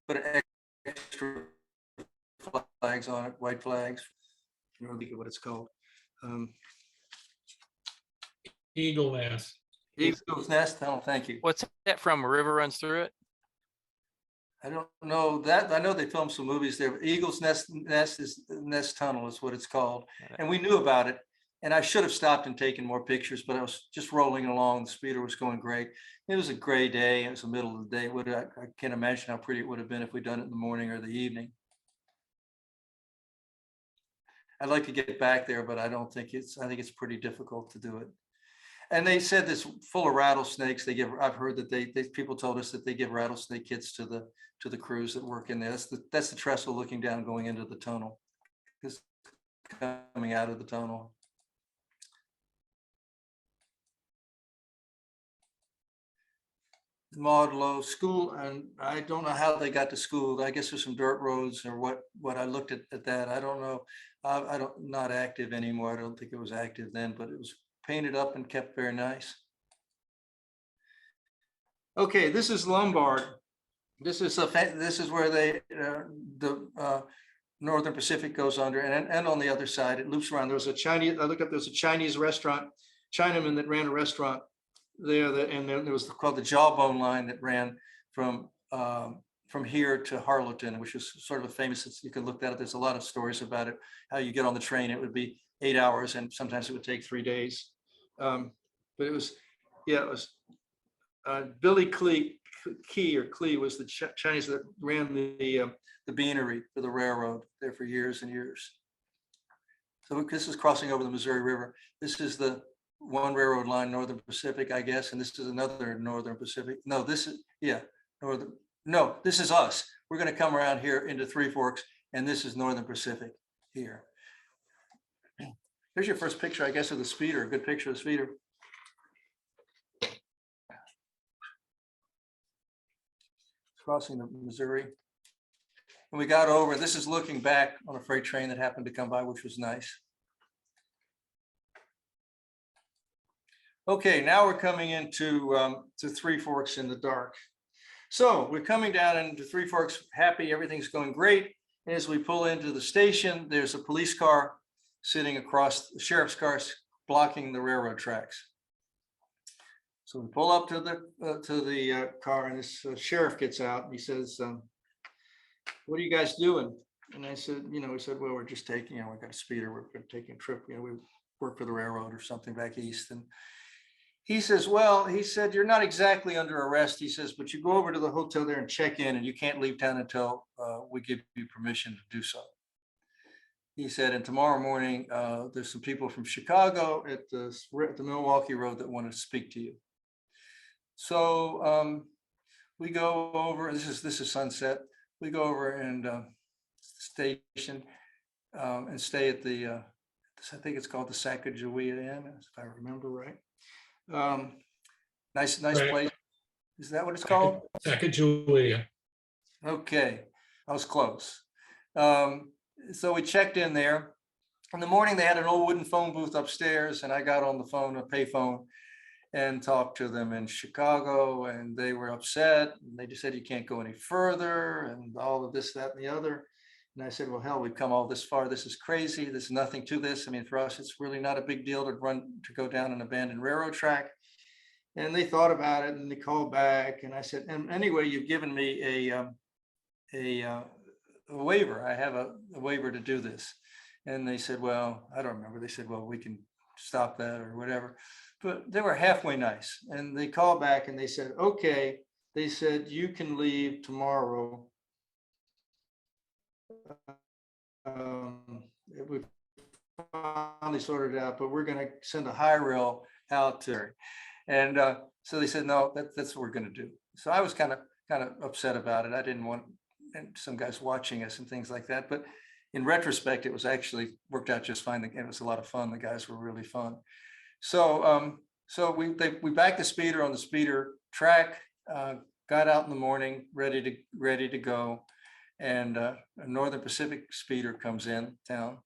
put extra flags on it, white flags. I don't know what it's called. Eagle nest. Eagle's Nest. Oh, thank you. What's that from? A river runs through it? I don't know that. I know they filmed some movies there. But Eagle's Nest Tunnel is what it's called, and we knew about it. And I should have stopped and taken more pictures, but I was just rolling along. The speeder was going great. It was a gray day. It was the middle of the day. I can't imagine how pretty it would have been if we'd done it in the morning or the evening. I'd like to get back there, but I don't think I think it's pretty difficult to do it. And they said this full of rattlesnakes. I've heard that people told us that they give rattlesnake kits to the crews that work in there. That's the trestle looking down, going into the tunnel. It's coming out of the tunnel. Modelo school, and I don't know how they got to school. I guess there's some dirt roads or what. I looked at that. I don't know. Not active anymore. I don't think it was active then, but it was painted up and kept very nice. Okay, this is Lombard. This is where the Northern Pacific goes under, and on the other side it loops around. There was a Chinese. I looked up. There's a Chinese restaurant, Chinaman that ran a restaurant there, and then there was called the Jawbone line that ran from here to Harlowton, which is sort of a famous. You can look that up. There's a lot of stories about it. How you get on the train, it would be 8 hours, and sometimes it would take 3 days. But it was, yeah, it was Billy Klee was the Chinese that ran the beanery for the railroad there for years and years. So this is crossing over the Missouri River. This is the one railroad line, Northern Pacific, I guess, and this is another Northern Pacific. No, this is, yeah, Northern. No, this is us. We're going to come around here into Three Forks, and this is Northern Pacific here. Here's your first picture, I guess, of the speeder. A good picture of the speeder. Crossing the Missouri. And we got over, this is looking back on a freight train that happened to come by, which was nice. Okay, now we're coming into to Three Forks in the dark. So we're coming down into Three Forks, happy, everything's going great. And as we pull into the station, there's a police car sitting across, the sheriff's car blocking the railroad tracks. So we pull up to the car, and this sheriff gets out and he says, "What are you guys doing?" And I said, we said, "Well, we're just taking, we got a speeder, we're taking a trip, we work for the railroad or something back east." And he says, "Well," he said, "you're not exactly under arrest." He says, "But you go over to the hotel there and check in, and you can't leave town until we give you permission to do so." He said, "And tomorrow morning, there's some people from Chicago at the Milwaukee Road that want to speak to you." So we go over. This is sunset. We go over and station and stay at the. I think it's called the Sacagawea Inn, if I remember right. Nice right. Place. Is that what it's called? Sacagawea. Okay, I was close. So we checked in there. In the morning, they had an old wooden phone booth upstairs, and I got on the phone, a pay phone, and talked to them in Chicago, and they were upset. And they just said, "You can't go any further," and all of this, that, and the other. And I said, "Well, hell, we've come all this far. This is crazy. There's nothing to this. I mean, for us, it's really not a big deal to go down an abandoned railroad track." And they thought about it, and they called back. And I said, "And anyway, you've given me a waiver. I have a waiver to do this." And they said, "Well," I don't remember. They said, "Well, we can stop that or whatever." But they were halfway nice. And they called back and they said, "Okay." They said, "You can leave tomorrow. We finally sorted it out, but we're going to send a high rail out to." And so they said, "No, that's what we're going to do." So I was kind of upset about it. I didn't want some guys watching us and things like that. But in retrospect, it was actually worked out just fine. It was a lot of fun. The guys were really fun. So we backed the speeder on the speeder track, got out in the morning, ready to go. And a Northern Pacific speeder comes in town.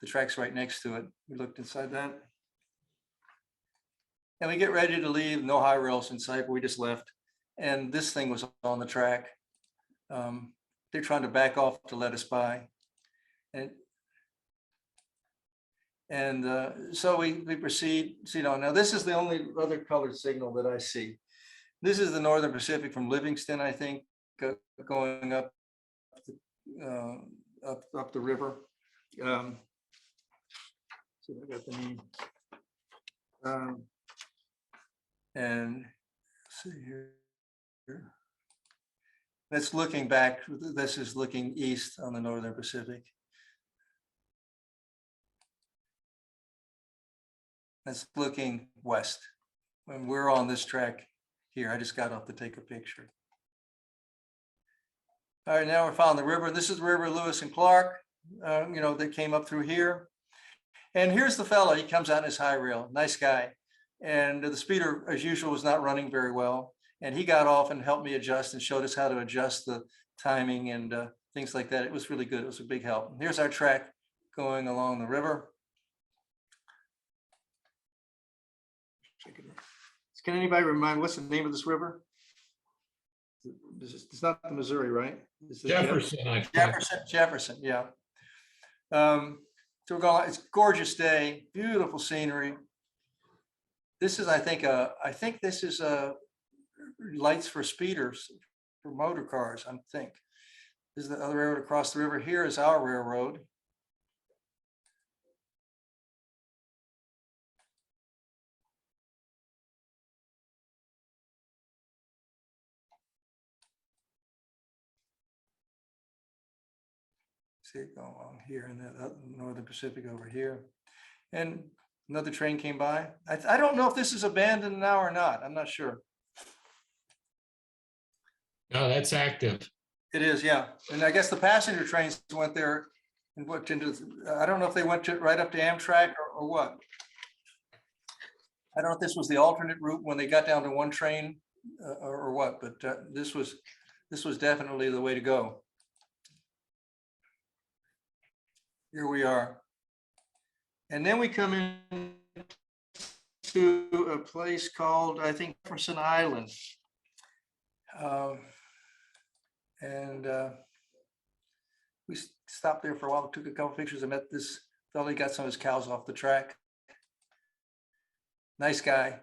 The track's right next to it. We looked inside that. And we get ready to leave, no high rails in sight, we just left. And this thing was on the track. They're trying to back off to let us by. And so we proceed on. Now, this is the only other colored signal that I see. This is the Northern Pacific from Livingston, I think, going up up the river. So I got the name. And let's see here. That's looking back. This is looking east on the Northern Pacific. That's looking west. When we're on this track here, I just got off to take a picture. All right, now we're following the river. This is the river Lewis and Clark, that came up through here. And here's the fellow. He comes out in his high rail, nice guy. And the speeder, as usual, was not running very well. And he got off and helped me adjust and showed us how to adjust the timing and things like that. It was really good. It was a big help. Here's our track going along the river. Can anybody remind, what's the name of this river? It's not the Missouri, right? Jefferson, I think. Jefferson, yeah. So we're going, it's a gorgeous day, beautiful scenery. This is, I think this is lights for speeders, for motor cars, I think. This is the other railroad across the river. Here is our railroad. See it go along here and the Northern Pacific over here. And another train came by. I don't know if this is abandoned now or not. I'm not sure. No, that's active. It is, yeah. And I guess the passenger trains went there and went into, I don't know if they went to right up to Amtrak or what. I don't know if this was the alternate route when they got down to one train or what, but this was definitely the way to go. Here we are. And then we come in to a place called, I think, Jefferson Island. We stopped there for a while, took a couple pictures. I met this fellow, he got some of his cows off the track. Nice guy.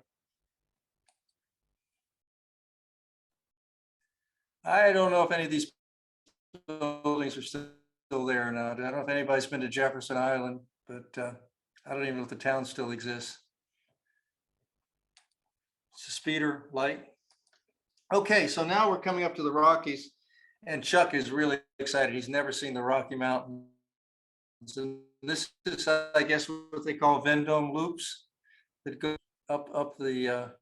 I don't know if any of these buildings are still there or not. I don't know if anybody's been to Jefferson Island, but I don't even know if the town still exists. It's a speeder light. Okay, so now we're coming up to the Rockies, and Chuck is really excited. He's never seen the Rocky Mountains. And this is, I guess, what they call Vendome loops that go up the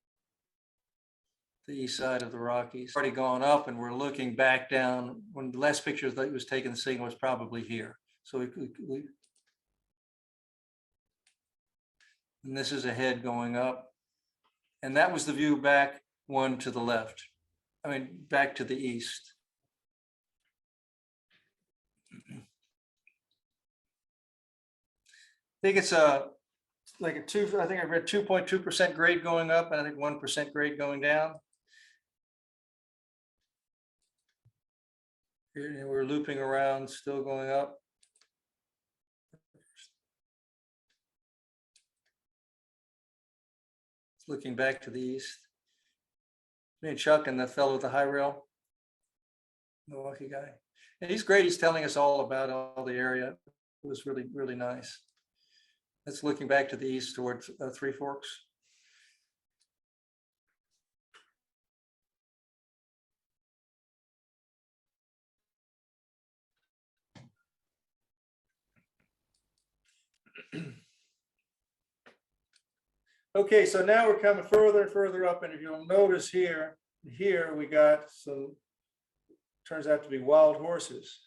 east side of the Rockies. Already gone up, and we're looking back down. When the last picture that was taken, the signal was probably here. So and this is a head going up, and that was the view back one to the left. I mean, back to the east. I think it's like I think I read 2.2% grade going up, and I think 1% grade going down. Here we're looping around, still going up. It's looking back to the east. Me and Chuck and the fellow with the high rail, Milwaukee guy. And he's great. He's telling us all about all the area. It was really, really nice. That's looking back to the east towards Three Forks. Okay, so now we're coming further and further up, and if you'll notice here we got some, turns out to be wild horses.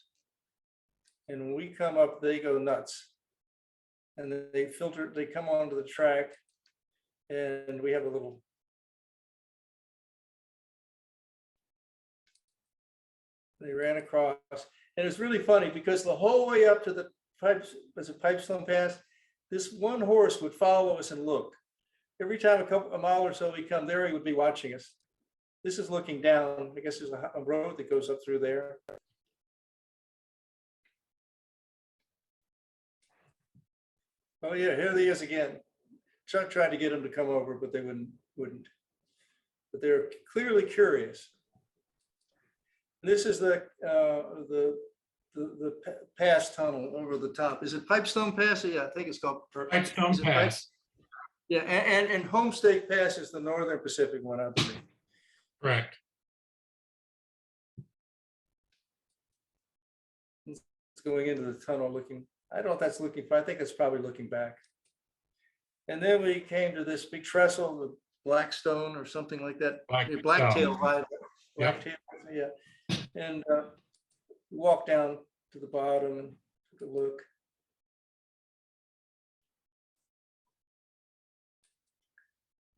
And when we come up, they go nuts. And they come onto the track, and we have a little. They ran across, and it's really funny because the whole way up to the Pipestone Pass, this one horse would follow us and look. every time a mile or so we come there, he would be watching us. This is looking down. I guess there's a road that goes up through there. Oh yeah, here he is again. Chuck tried to get him to come over, but they wouldn't. But they're clearly curious. This is the pass tunnel over the top. Is it Pipestone Pass? Yeah, I think it's called Pipestone Pass. Yeah, and Homestake Pass is the Northern Pacific one, I believe. Correct. It's going into the tunnel looking, I don't know if that's looking, I think it's probably looking back. And then we came to this big trestle, the Blackstone or something like that. Blacktail, right? Blacktail, yeah. And walk down to the bottom and take a look.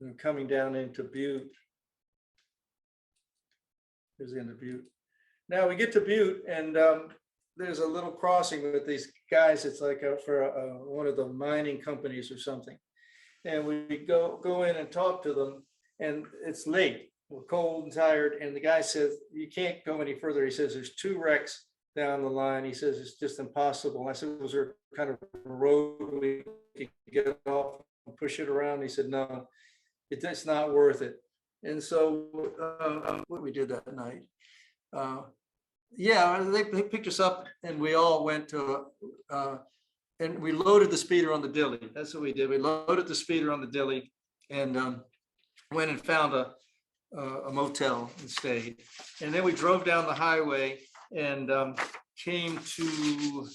And coming down into Butte. There's the end of Butte. Now we get to Butte, and there's a little crossing with these guys. It's like for one of the mining companies or something. And we go in and talk to them, and it's late. We're cold and tired, and the guy says, you can't go any further. He says, there's 2 wrecks down the line. He says, it's just impossible. I said, was there kind of a road we could get off and push it around? He said, no, it's not worth it. And so what we did that night, yeah, they picked us up, and we all went to, and we loaded the speeder on the dilly. That's what we did. We loaded the speeder on the dilly and went and found a motel and stayed. And then we drove down the highway and came to,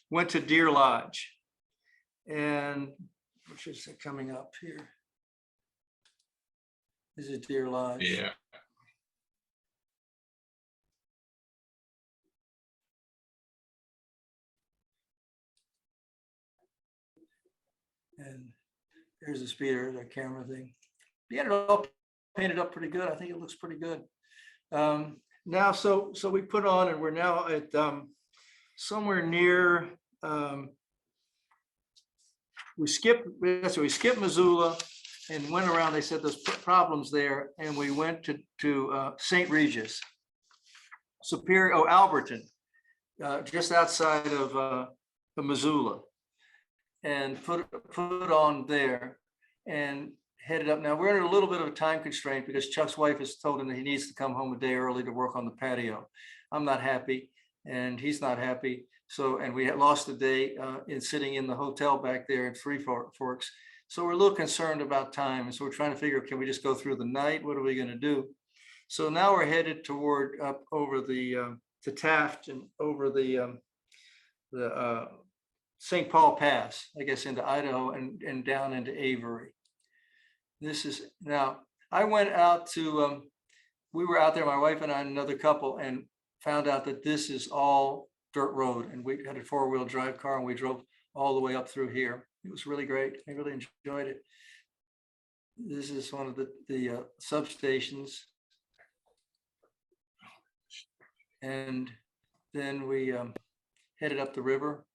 went to Deer Lodge. And which is coming up here. This is Deer Lodge. Yeah. And there's the speeder, the camera thing. He had it all painted up pretty good. I think it looks pretty good. Now, so we put on, and we're now at somewhere near. We skipped Missoula and went around. They said there's problems there, and we went to St. Regis, Alberton, just outside of Missoula, and put on there and headed up. Now we're in a little bit of a time constraint because Chuck's wife has told him that he needs to come home a day early to work on the patio. I'm not happy, and he's not happy. So, and we had lost a day in sitting in the hotel back there in Three Forks. So we're a little concerned about time. And so we're trying to figure, can we just go through the night? What are we going to do? So now we're headed toward up over the to Taft and over the St. Paul Pass, I guess, into Idaho and down into Avery. This is now, I went out to, we were out there, my wife and I and another couple, and found out that this is all dirt road, and we had a 4-wheel drive car, and we drove all the way up through here. It was really great. I really enjoyed it. This is one of the substations. And then we headed up the river.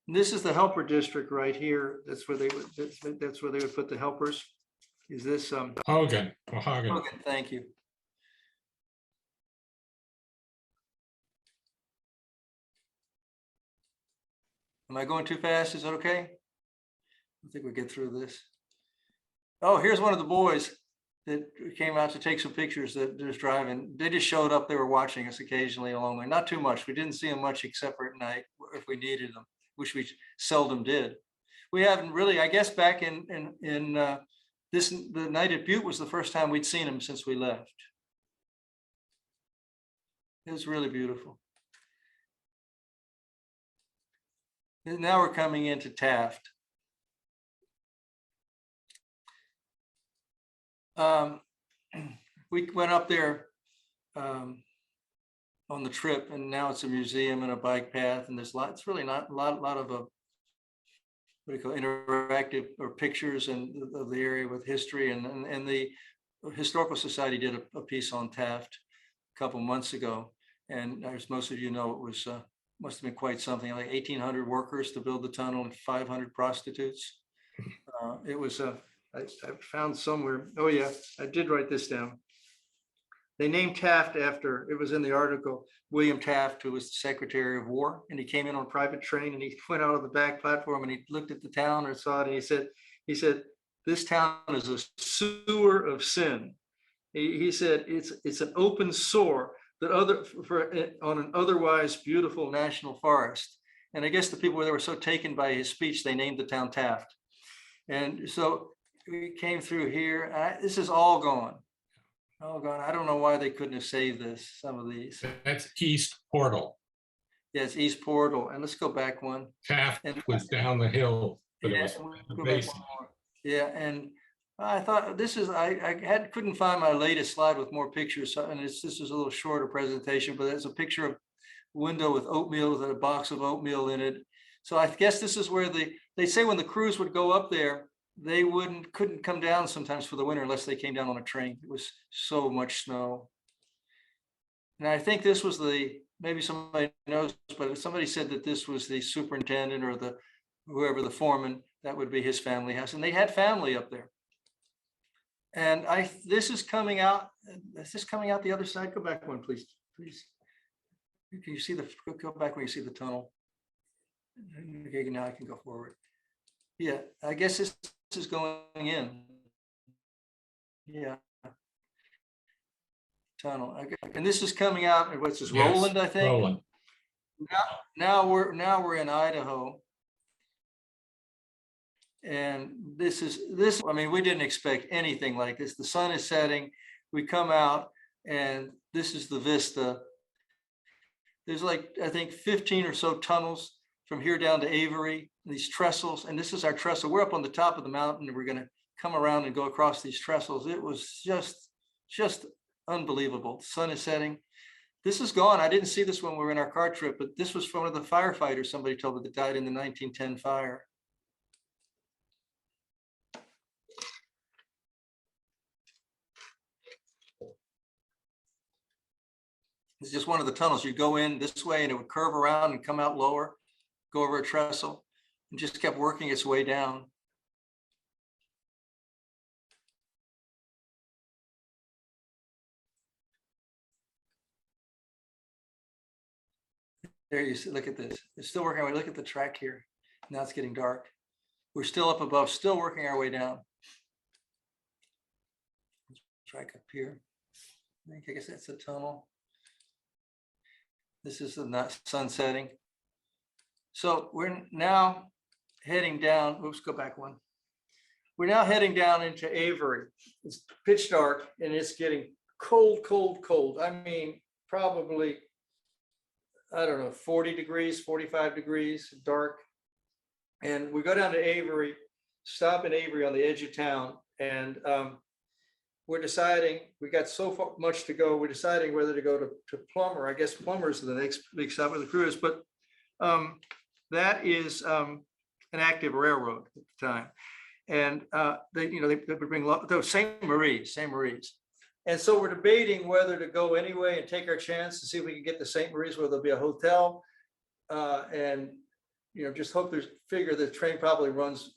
And this is the helper district right here. That's where they would put the helpers. Is this Hogan. Hogan, thank you. Am I going too fast? Is that okay? I think we'll get through this. Oh, here's one of the boys that came out to take some pictures that was driving. They just showed up. They were watching us occasionally along the way. Not too much. We didn't see them much except for at night if we needed them, which we seldom did. We haven't really, I guess back in the night at Butte was the first time we'd seen them since we left. It was really beautiful. And now we're coming into Taft. We went up there on the trip, and now it's a museum and a bike path, and there's it's really not a lot of what do you call interactive or pictures and of the area with history, and the Historical Society did a piece on Taft a couple months ago, and as most of you know, it was must have been quite something, like 1,800 workers to build the tunnel and 500 prostitutes. It was I found somewhere. Oh yeah, I did write this down. They named Taft after, it was in the article, William Taft, who was the Secretary of War, and he came in on a private train and he went out on the back platform and he looked at the town or saw it and he said, this town is a sewer of sin. He said it's an open sore that on an otherwise beautiful national forest. And I guess the people they were so taken by his speech, they named the town Taft. And so we came through here. This is all gone. Oh God, I don't know why they couldn't have saved this, some of these. That's East Portal. Yes, East Portal. And let's go back one. Taft And was down the hill, but it yeah, was we'll the go back base. one more. Yeah, and I thought this is, couldn't find my latest slide with more pictures. And this is a little shorter presentation, but there's a picture of window with oatmeal, with a box of oatmeal in it. So I guess this is where they say when the crews would go up there, they couldn't come down sometimes for the winter unless they came down on a train. It was so much snow. And I think this was maybe somebody knows, but somebody said that this was the superintendent or whoever the foreman, that would be his family house. And they had family up there. And this is coming out the other side? Go back one, please. Can you see go back when you see the tunnel? Okay, now I can go forward. Yeah, I guess this is going in. Yeah. Tunnel. And this is coming out, what's this, Yes, Roland, I think? Roland. Now we're in Idaho. And I mean, we didn't expect anything like this. The sun is setting, we come out, and this is the vista. There's like, I think 15 or so tunnels from here down to Avery, these trestles, and this is our trestle. We're up on the top of the mountain and we're gonna come around and go across these trestles. It was just unbelievable. The sun is setting. This is gone. I didn't see this when we were in our car trip, but this was from one of the firefighters, somebody told me, that died in the 1910 fire. It's just one of the tunnels. You go in this way and it would curve around and come out lower, go over a trestle, and just kept working its way down. There you see, look at this. It's still working our way. Look at the track here. Now it's getting dark. We're still up above, still working our way down. Track up here. I guess that's a tunnel. This is the sun setting. So we're now heading down. Oops, go back one. We're now heading down into Avery. It's pitch dark and it's getting cold, cold, cold. I mean, probably, I don't know, 40 degrees, 45 degrees, dark. And we go down to Avery, stop in Avery on the edge of town. And we're deciding, we got so much to go. We're deciding whether to go to Plummer. I guess Plummer is the next big stop of the cruise, but that is an active railroad at the time. And they would bring those St. Marie's. And so we're debating whether to go anyway and take our chance to see if we can get to St. Marie's where there'll be a hotel. And just figure the train probably runs,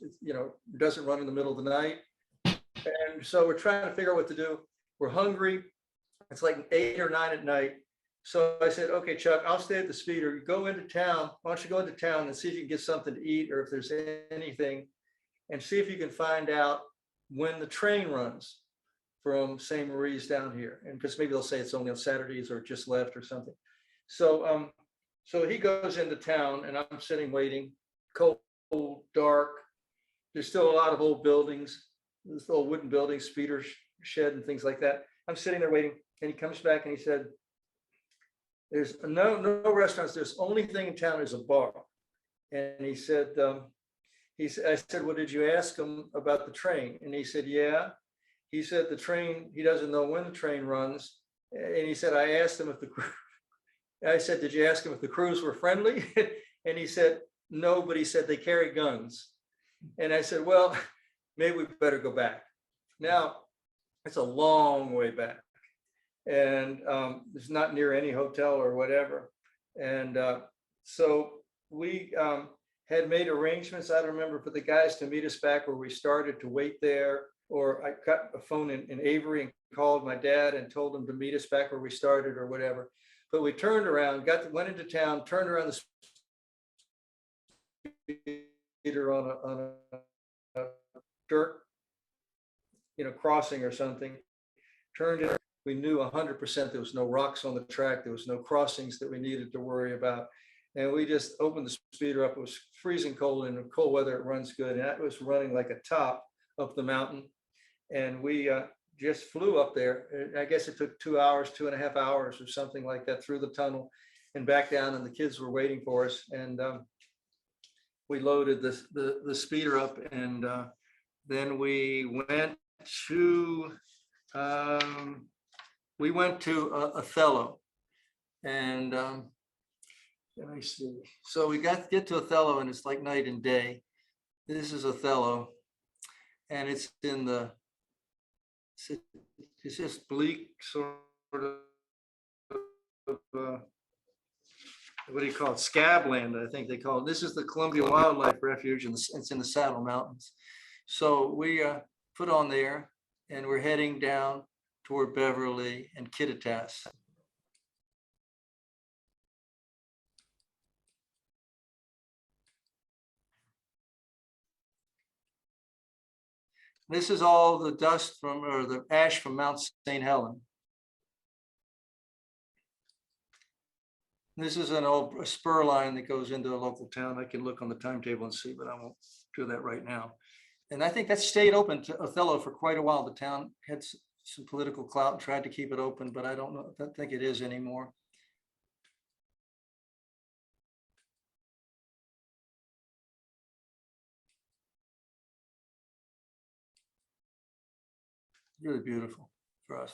doesn't run in the middle of the night. And so we're trying to figure out what to do. We're hungry. It's like 8 or 9 at night. So I said, okay, Chuck, I'll stay at the speeder. You go into town. Why don't you go into town and see if you can get something to eat or if there's anything, and see if you can find out when the train runs from St. Marie's down here. And because maybe they'll say it's only on Saturdays or just left or something. So so he goes into town and I'm sitting waiting, cold, dark. There's still a lot of old buildings, this old wooden building, speeder shed and things like that. I'm sitting there waiting and he comes back and he said, there's no restaurants. There's only thing in town is a bar. And he said, I said, well, did you ask him about the train? And he said, yeah. He said the train, he doesn't know when the train runs. And he said, I asked him I said, did you ask him if the crews were friendly? And he said, no, but he said they carry guns. And I said, well, maybe we better go back. Now, it's a long way back. And it's not near any hotel or whatever. And so we had made arrangements, I don't remember, for the guys to meet us back where we started, to wait there, or I got a phone in Avery and called my dad and told him to meet us back where we started or whatever. But we turned around, went into town, turned around the speeder on a dirt, crossing or something, turned it. We knew 100% there was no rocks on the track. There was no crossings that we needed to worry about. And we just opened the speeder up. It was freezing cold, and in cold weather, it runs good. And that was running like a top up the mountain. And we just flew up there. I guess it took 2 hours, 2.5 hours or something like that, through the tunnel and back down. And the kids were waiting for us. And we loaded the speeder up, and then we went to Othello, and let me see. So we get to Othello, and it's like night and day. This is Othello, and it's just bleak sort of what do you call it? Scabland, I think they call it. This is the Columbia Wildlife Refuge, and it's in the Saddle Mountains. So we put on there, and we're heading down toward Beverly and Kittitas. This is all the dust or the ash from Mount St. Helen. This is a spur line that goes into a local town. I can look on the timetable and see, but I won't do that right now. And I think that stayed open to Othello for quite a while. The town had some political clout and tried to keep it open, but I don't think it is anymore. Really beautiful for us.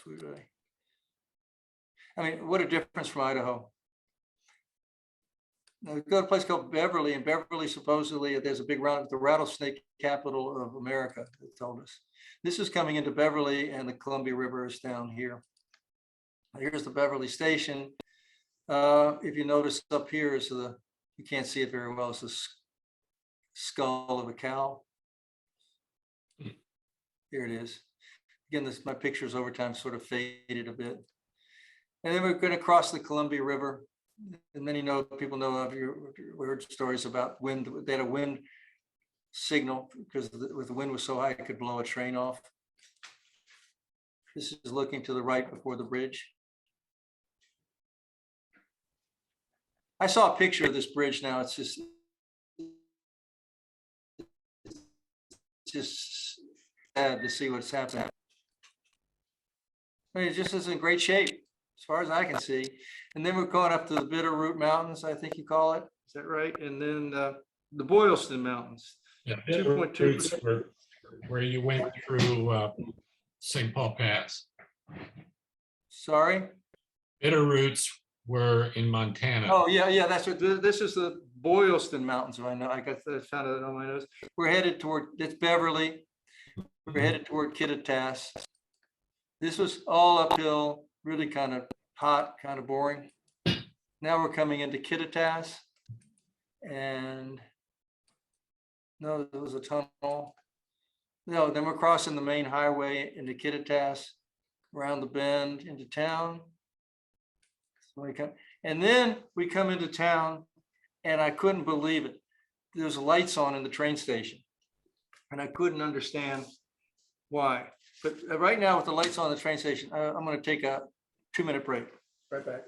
I mean, what a difference from Idaho. Now, we go to a place called Beverly, and Beverly, supposedly, there's a big the rattlesnake capital of America, they told us. This is coming into Beverly, and the Columbia River is down here. Here's the Beverly station. If you notice up here is you can't see it very well, it's the skull of a cow. Here it is. Again, my pictures over time sort of faded a bit. And then we're going to cross the Columbia River. And many people know of your heard stories about wind. They had a wind signal because the wind was so high it could blow a train off. This is looking to the right before the bridge. I saw a picture of this bridge now. It's just sad to see what's happening. I mean, it just is in great shape as far as I can see. And then we're going up to the Bitterroot Mountains, I think you call it. Is that right? And then the Boylston Mountains. Yeah, Bitterroots where you went through St. Paul Pass. Sorry? Bitterroots were in Montana. Oh, yeah, that's what this is, the Boylston Mountains. I know, I found it on my nose. We're headed toward, it's Beverly. We're headed toward Kittitas. This was all uphill, really kind of hot, kind of boring. Now we're coming into Kittitas, and no, there was a tunnel. No, then we're crossing the main highway into Kittitas, around the bend into town. And then we come into town, and I couldn't believe it. There's lights on in the train station, and I couldn't understand why. But right now, with the lights on the train station, I'm going to take a 2-minute break. Right back.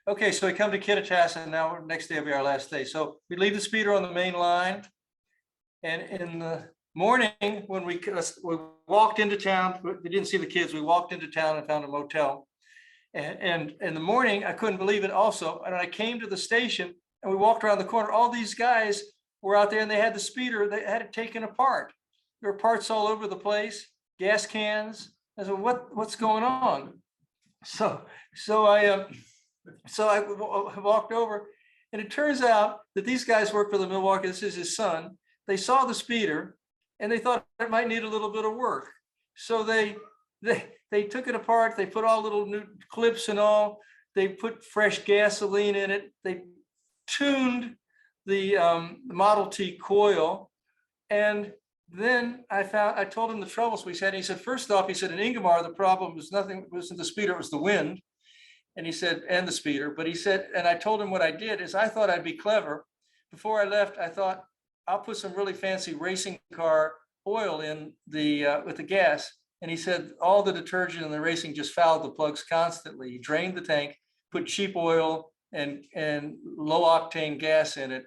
Okay, so we come to Kittitas, and now next day will be our last day. So we leave the speeder on the main line, and in the morning, when we walked into town, we didn't see the kids. We walked into town and found a motel. And in the morning, I couldn't believe it also. And I came to the station, and we walked around the corner. All these guys were out there, and they had the speeder. They had it taken apart. There were parts all over the place, gas cans. I said, what's going on? So I walked over, and it turns out that these guys work for the Milwaukee. This is his son. They saw the speeder, and they thought it might need a little bit of work. So they took it apart. They put all little new clips and all. They put fresh gasoline in it. They tuned the Model T coil. And then I told him the troubles we had. He said, first off, he said, in Ingomar, the problem was nothing, it wasn't the speeder, it was the wind. And he said, and the speeder. But he said, and I told him what I did is I thought I'd be clever. Before I left, I thought I'll put some really fancy racing car oil in the with the gas. And he said all the detergent in the racing just fouled the plugs constantly. He drained the tank, put cheap oil and low octane gas in it,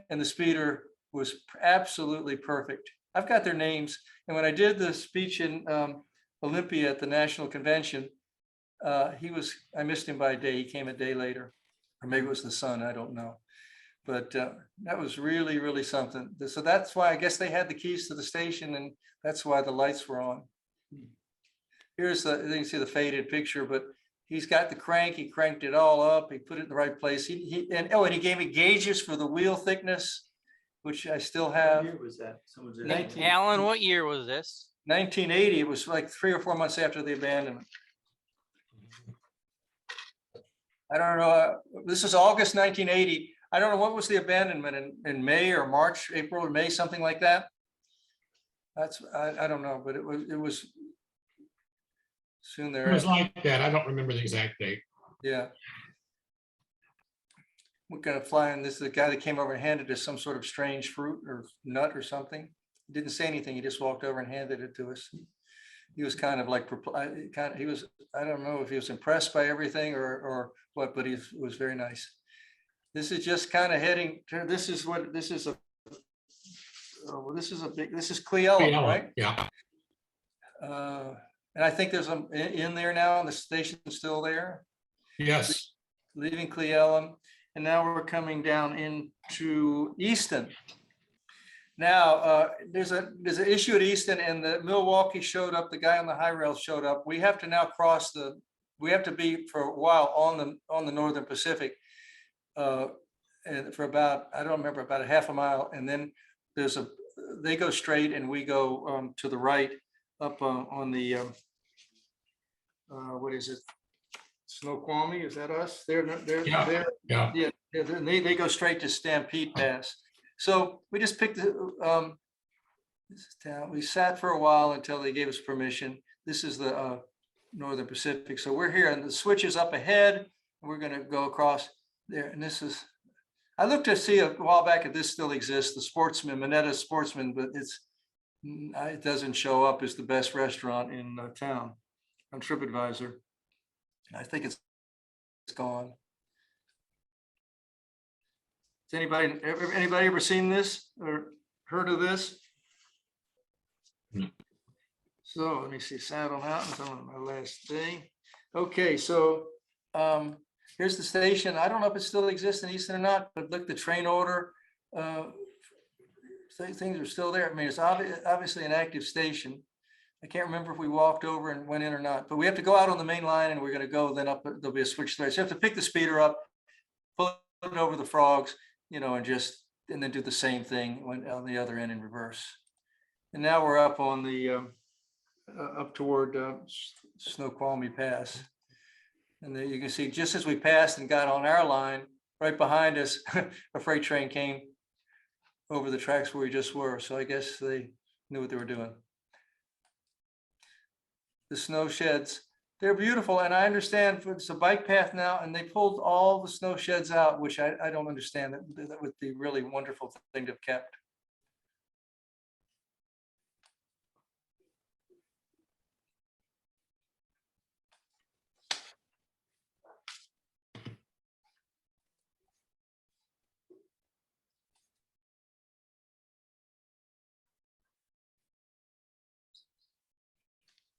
and the speeder was absolutely perfect. I've got their names. And when I did the speech in Olympia at the National Convention, I missed him by a day. He came a day later, or maybe it was the son, I don't know. But that was really, really something. So that's why I guess they had the keys to the station, and that's why the lights were on. Here's you can see the faded picture, but he's got the crank. He cranked it all up. He put it in the right place. And he gave me gauges for the wheel thickness, which I still have. What year was that? Someone's in 19 Alan, what year was this? 1980. It was like 3 or 4 months after the abandonment. I don't know. This is August 1980. I don't know what was the abandonment in May or March, April or May, something like that. I don't know, but it was soon It was there. like that. I don't remember the exact date. Yeah. We're gonna fly in. This is the guy that came over and handed us some sort of strange fruit or nut or something. He didn't say anything. He just walked over and handed it to us. He was kind of like, he was, I don't know if he was impressed by everything or what, but he was very nice. This is just kind of heading to, this is Cleella, right? Yeah. And I think there's a in there now, and the station's still there, Yes. leaving Cleella. And now we're coming down into Easton. Now, there's an issue at Easton, and the Milwaukee showed up, the guy on the high rail showed up. We have to now we have to be for a while on the Northern Pacific. And for about, I don't remember, about a half a mile. And then they go straight and we go to the right up on the, what is it? Snoqualmie, is that us? Yeah. They go straight to Stampede Pass. So we just picked this is town. We sat for a while until they gave us permission. This is the Northern Pacific. So we're here and the switch is up ahead. We're going to go across there. And this is, I looked to see a while back if this still exists, the Sportsman, Minetta Sportsman, but it doesn't show up as the best restaurant in town on TripAdvisor. I think it's gone. Has anybody ever seen this or heard of this? No. So let me see, Saddle Mountains on my last thing. Okay, so here's the station. I don't know if it still exists in Easton or not, but look, the train order, things are still there. I mean, it's obviously an active station. I can't remember if we walked over and went in or not, but we have to go out on the main line and we're going to go then up, there'll be a switch there. So you have to pick the speeder up, pull it over the frogs, and then do the same thing on the other end in reverse. And now we're up on the, up toward Snoqualmie Pass. And then you can see just as we passed and got on our line, right behind us, a freight train came over the tracks where we just were. So I guess they knew what they were doing. The snow sheds, they're beautiful. And I understand it's a bike path now, and they pulled all the snow sheds out, which I don't understand. That would be really wonderful thing to have kept.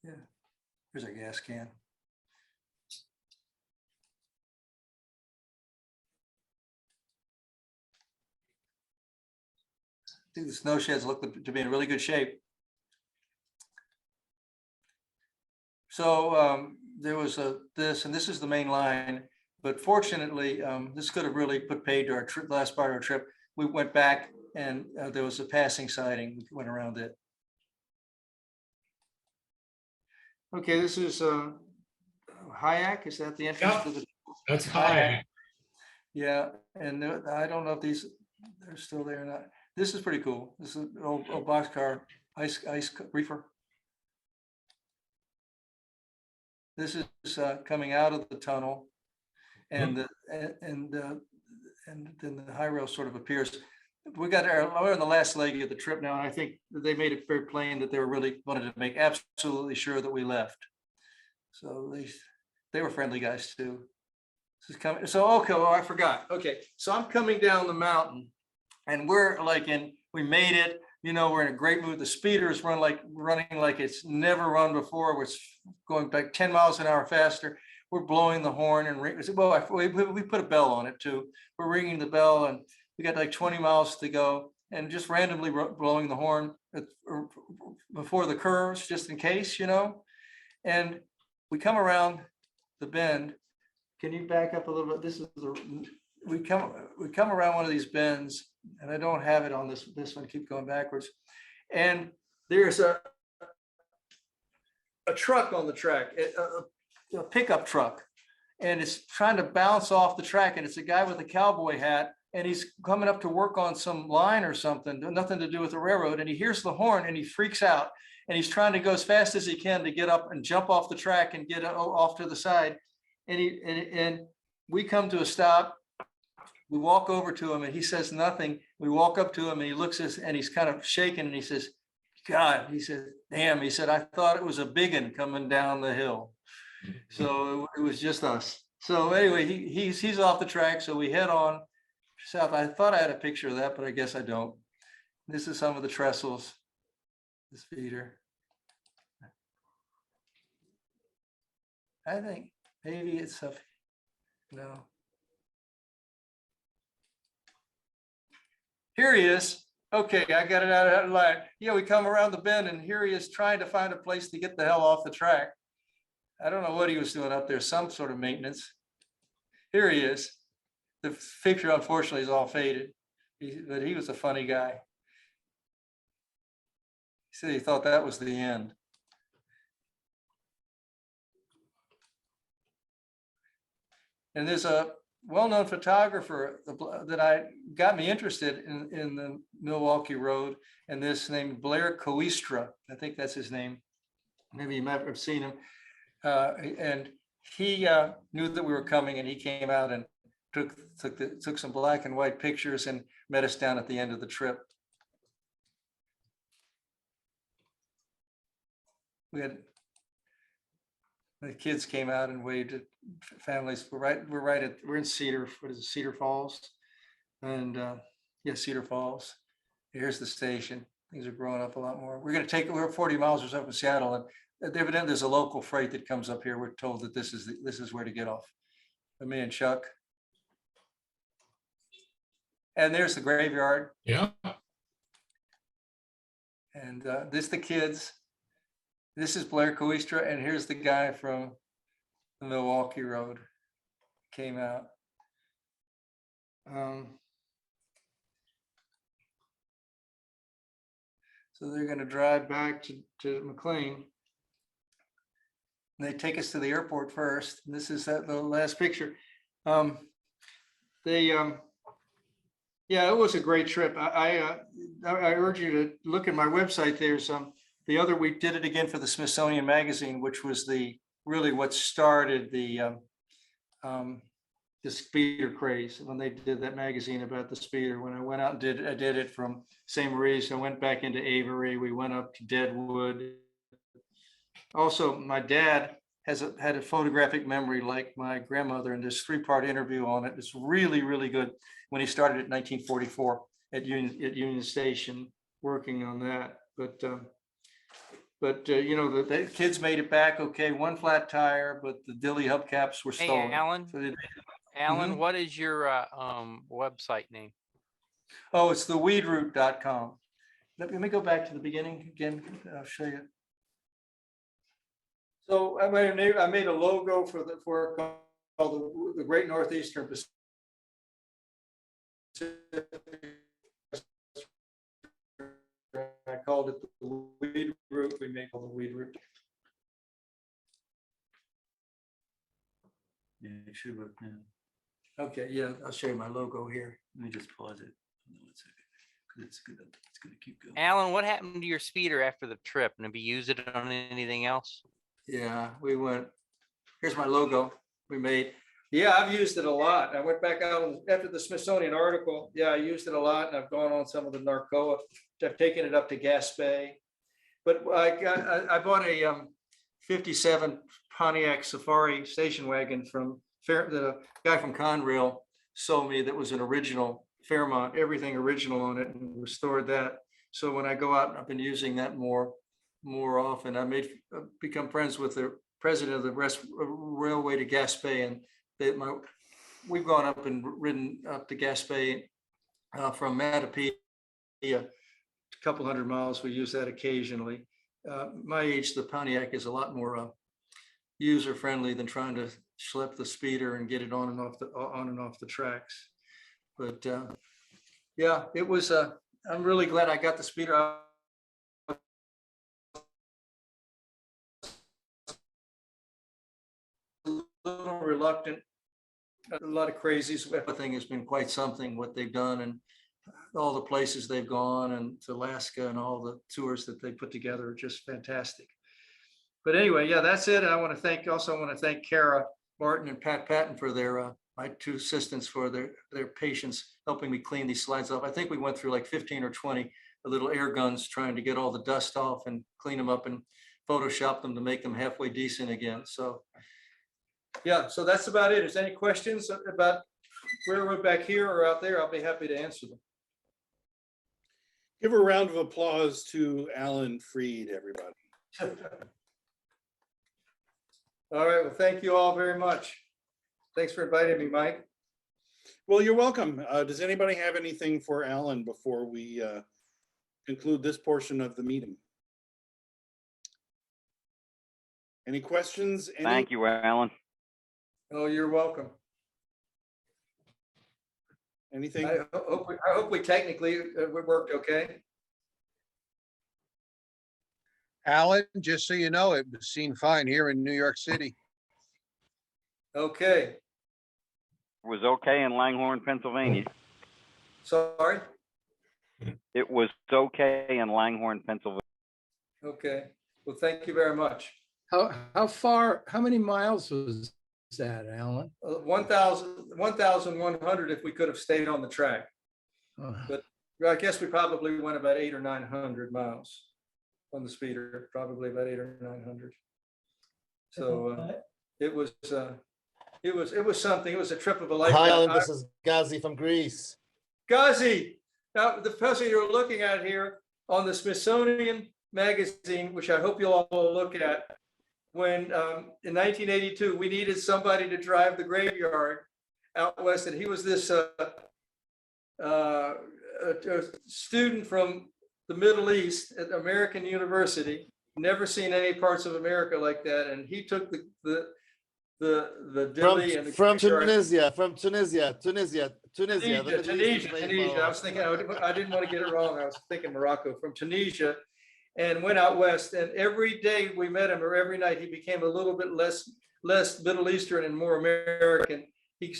Yeah, here's a gas can. I think the snow sheds look to be in really good shape. So there was this, and this is the main line, but fortunately, this could have really put paid to our last part of our trip. We went back and there was a passing siding. We went around it. Okay, this is Hyack. Is that the entrance to the? That's high. Yeah, and I don't know if these they're still there or not. This is pretty cool. This is an old boxcar ice reefer. This is coming out of the tunnel, and and then the high rail sort of appears. We're on the last leg of the trip now, and I think they made it very plain that they were really wanted to make absolutely sure that we left. So they were friendly guys too. This is coming. So okay, well, I forgot. Okay, so I'm coming down the mountain, and we're like we made it. You know, we're in a great mood. The speeder is running like it's never run before. We're going back 10 miles an hour faster. We're blowing the horn and we put a bell on it too. We're ringing the bell, and we got like 20 miles to go, and just randomly blowing the horn before the curves, just in case, you know. And we come around the bend. Can you back up a little bit? This is we come around one of these bends, and I don't have it on this one. Keep going backwards, and there's a truck on the track, a pickup truck, and it's trying to bounce off the track, and it's a guy with a cowboy hat, and he's coming up to work on some line or something, nothing to do with the railroad, and he hears the horn and he freaks out, and he's trying to go as fast as he can to get up and jump off the track and get off to the side, and we come to a stop. We walk over to him and he says nothing. We walk up to him and he looks at us and he's kind of shaking, and he says, God, he said, damn, he said, I thought it was a big one coming down the hill. So it was just us. So anyway, he's off the track. So we head on south. I thought I had a picture of that, but I guess I don't. This is some of the trestles, this feeder. I think maybe it's up. No. Here he is. Okay, I got it out of that line. Yeah, we come around the bend, and here he is trying to find a place to get the hell off the track. I don't know what he was doing up there, some sort of maintenance. Here he is. The picture, unfortunately, is all faded, but he was a funny guy. He said he thought that was the end. And there's a well-known photographer that got me interested in the Milwaukee Road, and this named Blair Coistra. I think that's his name. Maybe you might have seen him. And he knew that we were coming, and he came out and took some black and white pictures and met us down at the end of the trip. The kids came out and waved at families. We're in Cedar. What is it, Cedar Falls? And yeah, Cedar Falls. Here's the station. Things are growing up a lot more. We're 40 miles or so from Seattle, and evidently there's a local freight that comes up here. We're told that this is where to get off. For me and Chuck. And there's the graveyard. Yeah. And this the kids. This is Blair Coistra, and here's the guy from the Milwaukee Road. Came out. So they're going to drive back to McLean. And they take us to the airport first. And this is the last picture. Yeah, it was a great trip. I urge you to look at my website. There's we did it again for the Smithsonian Magazine, which was really what started the speeder craze, when they did that magazine about the speeder. When I went out and I did it from St. Maurice. I went back into Avery. We went up to Deadwood. Also, my dad had a photographic memory like my grandmother, and this 3-part interview on it. It's really, really good. When he started in 1944 at Union Station, working on that. But you know, the kids made it back okay. One flat tire, but the dilly hubcaps were stolen. Hey, Alan. So Alan, what is your website name? Oh, it's the Weedroute.com. Let me go back to the beginning again. I'll show you. So I made a logo for called the Great Northeastern Pacific. I called it the Weedroute. We make all the Weedroute. Yeah, it should work now. Okay, yeah, I'll show you my logo here. Let me just pause it. It's gonna keep going. Alan, what happened to your speeder after the trip? And have you used it on anything else? Yeah, we went, here's my logo we made. Yeah, I've used it a lot. I went back out after the Smithsonian article. Yeah, I used it a lot, and I've gone on some of the Narcoa. I've taken it up to Gaspé. But I bought a 57 Pontiac Safari station wagon from the guy from Conrail sold me that was an original Fairmont, everything original on it, and restored that. So when I go out, I've been using that more often. Become friends with the president of the railway to Gaspé, and we've gone up and ridden up to Gaspé from Mattapiya, a couple hundred miles. We use that occasionally. My age, the Pontiac is a lot more user friendly than trying to schlep the speeder and get it on and off the tracks. But yeah, it was. I'm really glad I got the speeder. I was a little reluctant. A lot of crazies. Everything has been quite something what they've done, and all the places they've gone, and to Alaska, and all the tours that they put together are just fantastic. But anyway, yeah, that's it. And I want to thank Kara Martin and Pat Patton for their my two assistants for their patience helping me clean these slides off. I think we went through like 15 or 20 little air guns trying to get all the dust off and clean them up and Photoshop them to make them halfway decent again. So yeah, so that's about it. Is there any questions about railroad back here or out there? I'll be happy to answer them. Give a round of applause to Alan Freed, everybody. All right, well, thank you all very much. Thanks for inviting me, Mike. Well, you're welcome. Does anybody have anything for Alan before we conclude this portion of the meeting? Any questions? Thank you, Alan. Oh, you're welcome. Anything? I hope we technically we worked okay. Alan, just so you know, it was seen fine here in New York City. Okay, It was okay in Langhorne, Pennsylvania. sorry. It was okay in Langhorne, Pennsylvania. Okay, well, thank you very much. How many miles was that, Alan? 1,100 if we could have stayed on the track. But I guess we probably went about 800 or 900 miles on the speeder, probably about 800 or 900. So it was something. It was a trip of a lifetime. Hi, Alan, this is Ghazi from Greece. Ghazi, now the person you're looking at here on the Smithsonian magazine, which I hope you'll all look at, when in 1982, we needed somebody to drive the graveyard out west, and he was this a student from the Middle East at American University, never seen any parts of America like that, and he took the dilly and the From graveyard. Tunisia. Tunisia. I was thinking, I didn't want to get it wrong. I was thinking Morocco, from Tunisia, and went out west. And every day we met him, or every night, he became a little bit less Middle Eastern and more American. He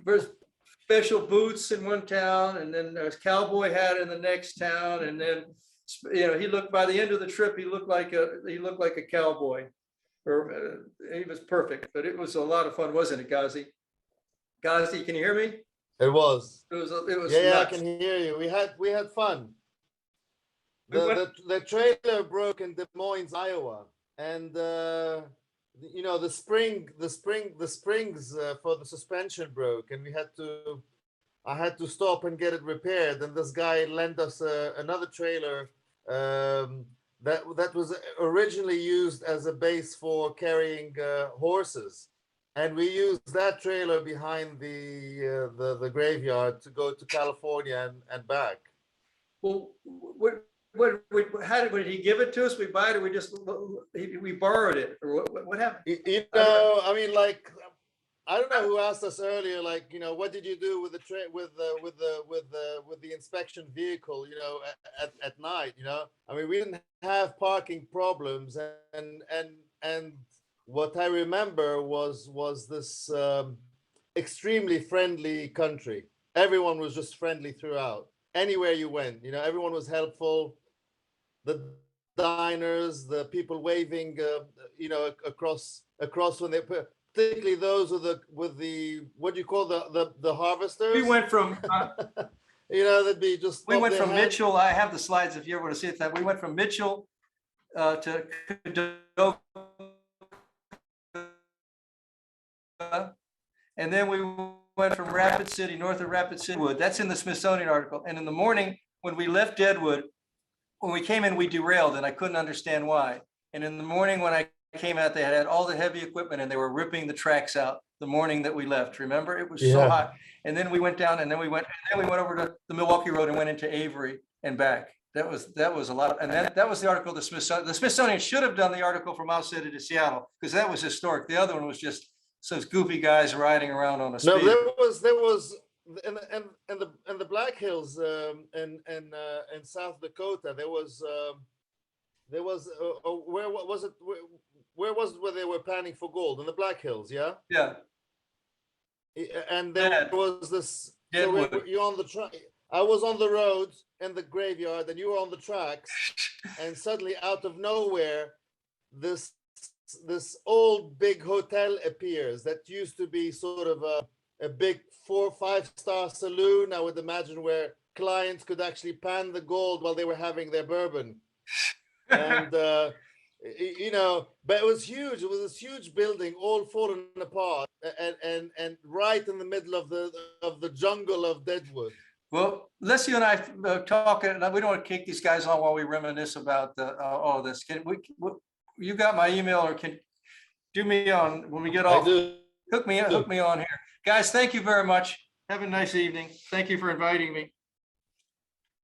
wears special boots in one town, and then there's cowboy hat in the next town, and then he looked, by the end of the trip, he looked like a cowboy. Or he was perfect. But it was a lot of fun, wasn't it, Ghazi? Ghazi, can you hear me? It was. It was Yeah, nuts. I can hear you. We had fun. The trailer broke in Des Moines, Iowa, and the springs for the suspension broke, and I had to stop and get it repaired. And this guy lent us another trailer that was originally used as a base for carrying horses, and we used that trailer behind the graveyard to go to California and back. Well, how did he give it to us? We buy it, or we borrowed it, or what happened? I mean, like, I don't know who asked us earlier, like, what did you do with the inspection vehicle, at night, I mean, we didn't have parking problems, and what I remember was this extremely friendly country. Everyone was just friendly throughout. anywhere you went. You know, everyone was helpful. The diners, the people waving, you know, across when they put, particularly those with the what do you call the harvesters? We went from, You know, that'd be just. we up went their from hand. Mitchell, I have the slides if you ever want to see it, that we went from Mitchell to Cordova, and then we went from Rapid City, north of Rapid City Wood. That's in the Smithsonian article. And in the morning, when we left Deadwood, when we came in, we derailed, and I couldn't understand why. And in the morning, when I came out, they had all the heavy equipment, and they were ripping the tracks out the morning that we left. Remember, it was so Yeah. hot. And then we went down, and then we went over to the Milwaukee Road and went into Avery and back. That was a lot of, and that was the article. The Smithsonian should have done the article from Mouse City to Seattle, because that was historic. The other one was just some goofy guys riding around on a No, speeder. there was in the Black Hills in South Dakota. There was where was it? Where was it where they were panning for gold? In the Black Hills, yeah. Yeah, And there Dead. was this. Deadwood. You're on the track. I was on the road in the graveyard, and you were on the tracks. And suddenly, out of nowhere, this old big hotel appears that used to be sort of a big 4 or 5 star saloon, I would imagine, where clients could actually pan the gold while they were having their bourbon. And you know, but it was huge. It was this huge building, all fallen apart, and right in the middle of the jungle of Deadwood. well, let's you and I talk, and we don't want to kick these guys on while we reminisce about all this. Can you got my email, or can do me on when we get I off? do. Hook me on here. Guys, thank you very much. Have a nice evening. Thank you for inviting me.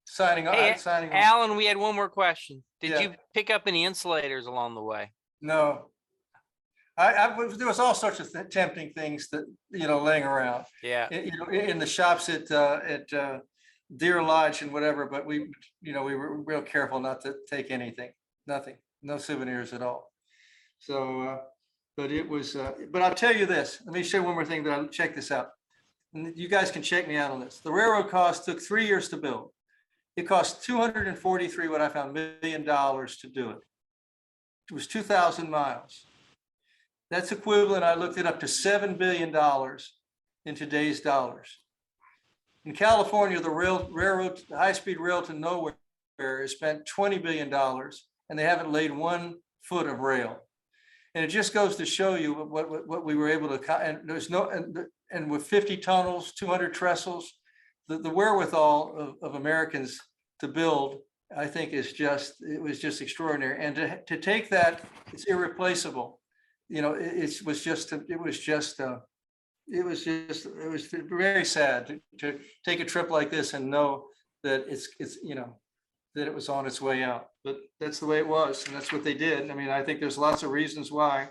Signing Hey, off. Signing off. Alan, we had one more question. Did Yeah. you pick up any insulators along the way? No. There was all sorts of tempting things that, laying around, Yeah. in the shops at Deer Lodge and whatever, but we were real careful not to take anything, nothing, no souvenirs at all. So, but it was, but I'll tell you this, let me show you one more thing that I check this out. And you guys can check me out on this. The railroad cost took 3 years to build. It cost $243, what I found, $1 million to do it. It was 2,000 miles. That's equivalent, I looked it up, to $7 billion in today's dollars. In California, the railroad, the high-speed rail to nowhere has spent $20 billion, and they haven't laid 1 foot of rail. And it just goes to show you what we were able to, and there's no, and with 50 tunnels, 200 trestles, the wherewithal of Americans to build, I think it was just extraordinary. And to take that, it's irreplaceable. It was very sad to take a trip like this and know that that it was on its way out, but that's the way it was. And that's what they did. I mean, I think there's lots of reasons why,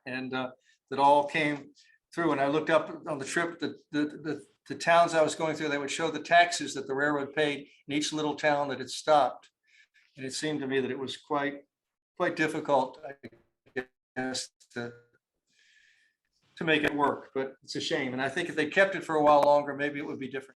and that all came through. And I looked up on the trip, the towns I was going through, they would show the taxes that the railroad paid in each little town that it stopped. And it seemed to me that it was quite difficult, I guess, to make it work, but it's a shame. And I think if they kept it for a while longer, maybe it would be different.